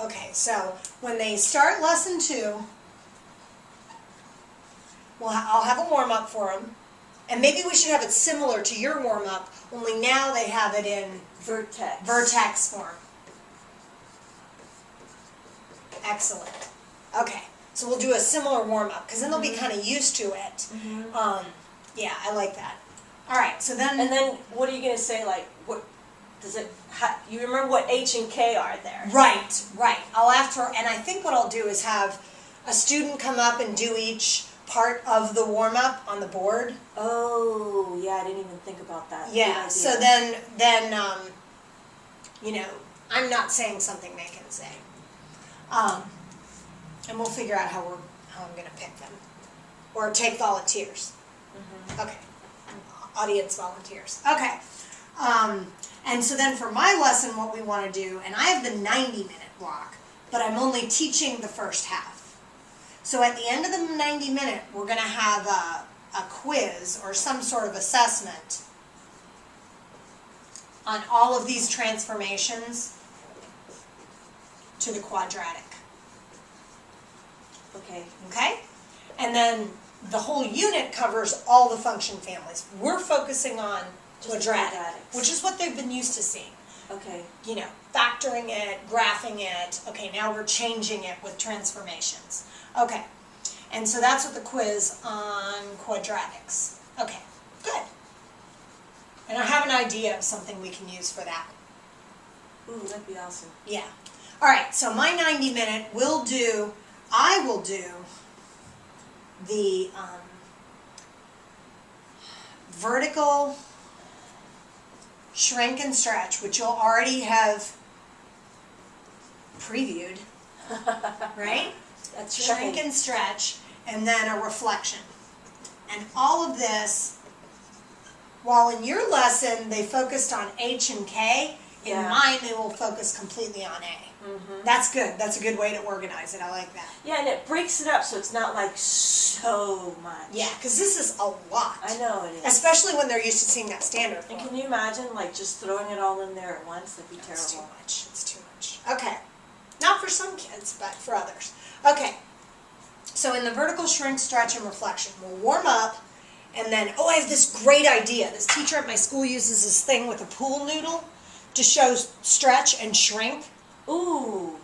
Okay, so when they start lesson 2, I'll have a warm-up for them. And maybe we should have it similar to your warm-up, only now they have it in vertex form. Excellent. Okay, so we'll do a similar warm-up, because then they'll be kind of used to it. Yeah, I like that. All right, so then... And then what are you going to say, like, what does it... you remember what H and K are there? Right, right. I'll have to... And I think what I'll do is have a student come up and do each part of the warm-up on the board. Oh, yeah, I didn't even think about that. Yeah, so then you know, I'm not saying something they can say. And we'll figure out how I'm going to pick them. Or take volunteers. Okay. Audience volunteers. Okay. And so then for my lesson, what we want to do, and I have the 90-minute block, but I'm only teaching the first half. So at the end of the 90-minute, we're going to have a quiz or some sort of assessment on all of these transformations to the quadratic. Okay. Okay? And then the whole unit covers all the function families. We're focusing on quadratic, which is what they've been used to seeing. Okay. You know, factoring it, graphing it. Okay, now we're changing it with transformations. Okay, and so that's what the quiz on quadratics. Okay, good. And I have an idea of something we can use for that. Ooh, that'd be awesome. Yeah. All right, so my 90-minute I will do the vertical shrink and stretch, which you'll already have previewed, right? That's Shrink and stretch, and then a reflection. And all of this, while in your lesson they focused on H and K, in mine they will focus completely on A. That's good. That's a good way to organize it. I like that. Yeah, and it breaks it up so it's not like so much. Yeah, because this is a lot. I know it is. Especially when they're used to seeing that standard form. And can you imagine, like, just throwing it all in there at once? That'd be terrible. It's too much. It's too much. Okay. Not for some kids, but for others. Okay. So in the vertical shrink, stretch, and reflection, we'll warm up, and then, I have this great idea. This teacher at my school uses this thing with a pool noodle to show stretch and shrink. Ooh,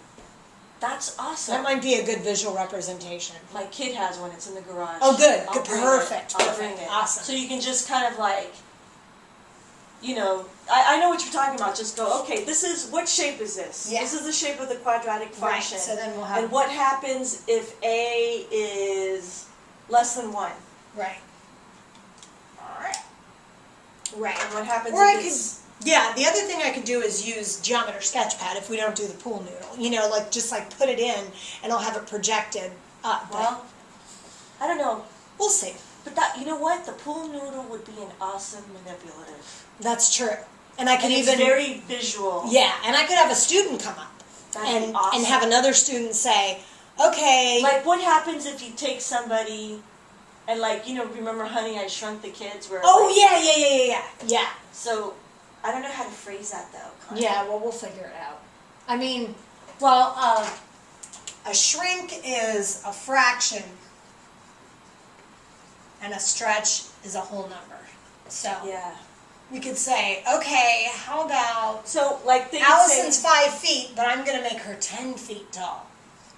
that's awesome. That might be a good visual representation. My kid has one. It's in the garage. Oh, good. I'll Perfect. I'll bring it. Awesome. So you can just kind of like, you know, I know what you're talking about. Just go, okay, what shape is this? Yeah. This is the shape of the quadratic function. Right, so then we'll have... And what happens if A is less than 1? Right. Right. And what happens or if I it's... Yeah, the other thing I could do is use Geometer Sketchpad if we don't do the pool noodle. You know, like just like put it in and I'll have it projected up. Well, I don't know. We'll see. But that, you know what? The pool noodle would be an awesome manipulative. That's true. And I could it's very visual. Yeah, and I could have a student come up That'd be awesome. and have another student say, okay. Like what happens if you take somebody and like, you know, remember Honey, I Shrunk the Kids? Where oh, like, yeah. So, I don't know how to phrase that though, Connie. Yeah, well, we'll figure it out. I mean, well, a shrink is a fraction and a stretch is a whole number. So yeah, we could say, okay, how about like Allison's 5 feet, but I'm going to make her 10 feet tall.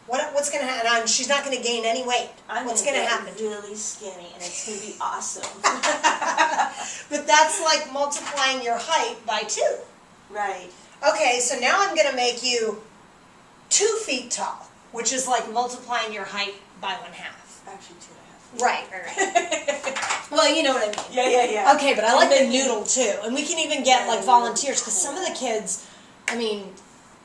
What's going to happen? And she's not going to gain any weight. What's going to happen? Really skinny, and it's going to be awesome. But that's like multiplying your height by 2. Right. Okay, so now I'm going to make you 2 feet tall, which is like multiplying your height by 1/2. Actually, 2.5. Right. Well, you know what I mean. Yeah. Okay, but I like the noodle too. And we can even get like volunteers, because some of the kids, I mean,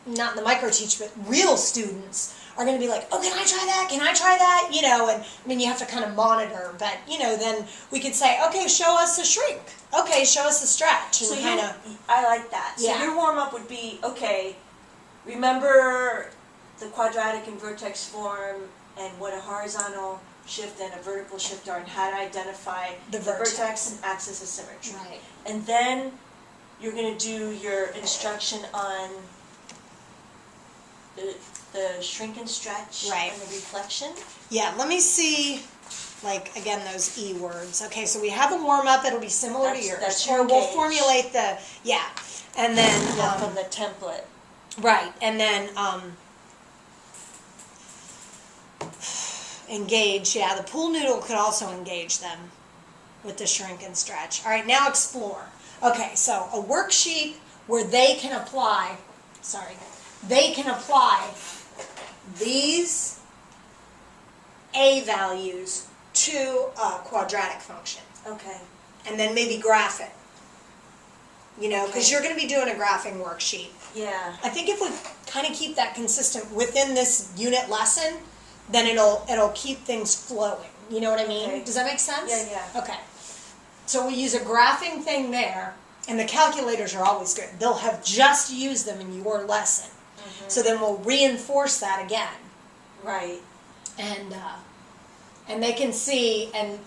not in the Microteach, but real students are going to be like, oh, can I try that? Can I try that? You know, and I mean, you have to kind of monitor, but you know, then we could say, okay, show us the shrink. Okay, show us the stretch. And So kind of. I like that. So Yeah. your warm-up would be, okay, remember the quadratic and vertex form and what a horizontal shift and a vertical shift are and how to identify The vertex and axis of symmetry. Right. And then you're going to do your instruction on the the shrink and stretch Right. and the reflection. Yeah, let me see, like, again, those E words. Okay, so we have a warm-up, it'll be similar to yours. That's Or your we'll gauge. formulate the, yeah, and then, Yeah, from the template. right, and then, engage, yeah, the pool noodle could also engage them with the shrink and stretch. All right, now explore. Okay, so a worksheet where they can apply, they can apply these A values to a quadratic function, Okay. and then maybe graph it. You know, because Okay. you're going to be doing a graphing worksheet. Yeah. I think if we kind of keep that consistent within this unit lesson, then it'll keep things flowing. You know what I mean? Okay. Does that make sense? Yeah, yeah. Okay. So we use a graphing thing there, and the calculators are always good. They'll have just used them in your lesson. Mm-hmm. So then we'll reinforce that again. Right. And they can see, and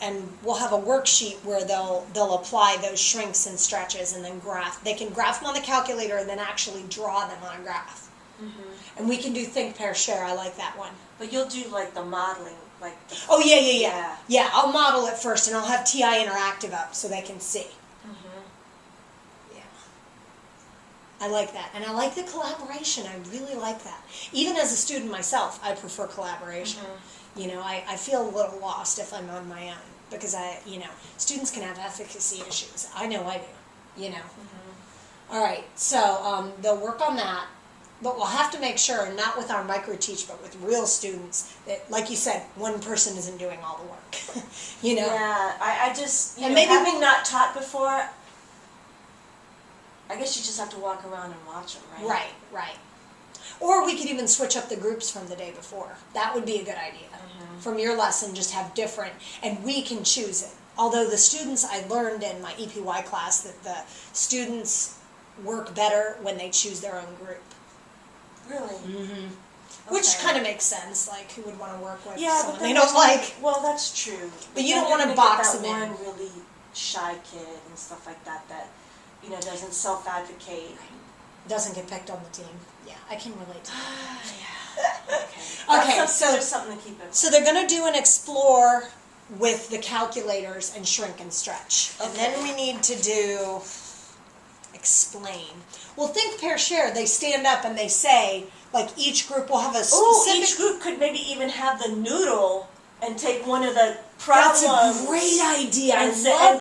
we'll have a worksheet where they'll apply those shrinks and stretches and then graph. They can graph them on the calculator and then actually draw them on a graph. Mm-hmm. And we can do think, pair, share. I like that one. But you'll do like the modeling, like the, Oh, yeah. Yeah, I'll model it first, and I'll have TI Interactive up so they can see. Mm-hmm. Yeah. I like that. And I like the collaboration. I really like that. Even as a student myself, I prefer collaboration. Mm-hmm. You know, I feel a little lost if I'm on my own because students can have efficacy issues. I know I do, you know. Mm-hmm. All right, so they'll work on that, but we'll have to make sure, not with our Microteach, but with real students, that, like you said, one person isn't doing all the work, you know. Yeah, I just, And know, maybe having not taught before, I guess you just have to walk around and watch them, right? Right. Or we could even switch up the groups from the day before. That would be a good idea. Mm-hmm. From your lesson, just have different, and we can choose it. Although the students, I learned in my EPY class that the students work better when they choose their own group. Really? Mm-hmm. Which Okay. kind of makes sense. Like, who would want to work with Yeah, but someone then they don't like? Well, that's true. But you then don't you're wanna gonna box get them that in. one really shy kid and stuff like that that, doesn't self-advocate. Doesn't get picked on the team. Yeah, I can relate to that. Yeah. Okay, so there's something to keep it. So they're going to do an explore with the calculators and shrink and stretch. And then Okay. we need to do explain. Well, think, pair, share. They stand up and they say, like, each group will have a Oh, specific... each group could maybe even have the noodle and take one of the That's problems. a great idea. I and say- love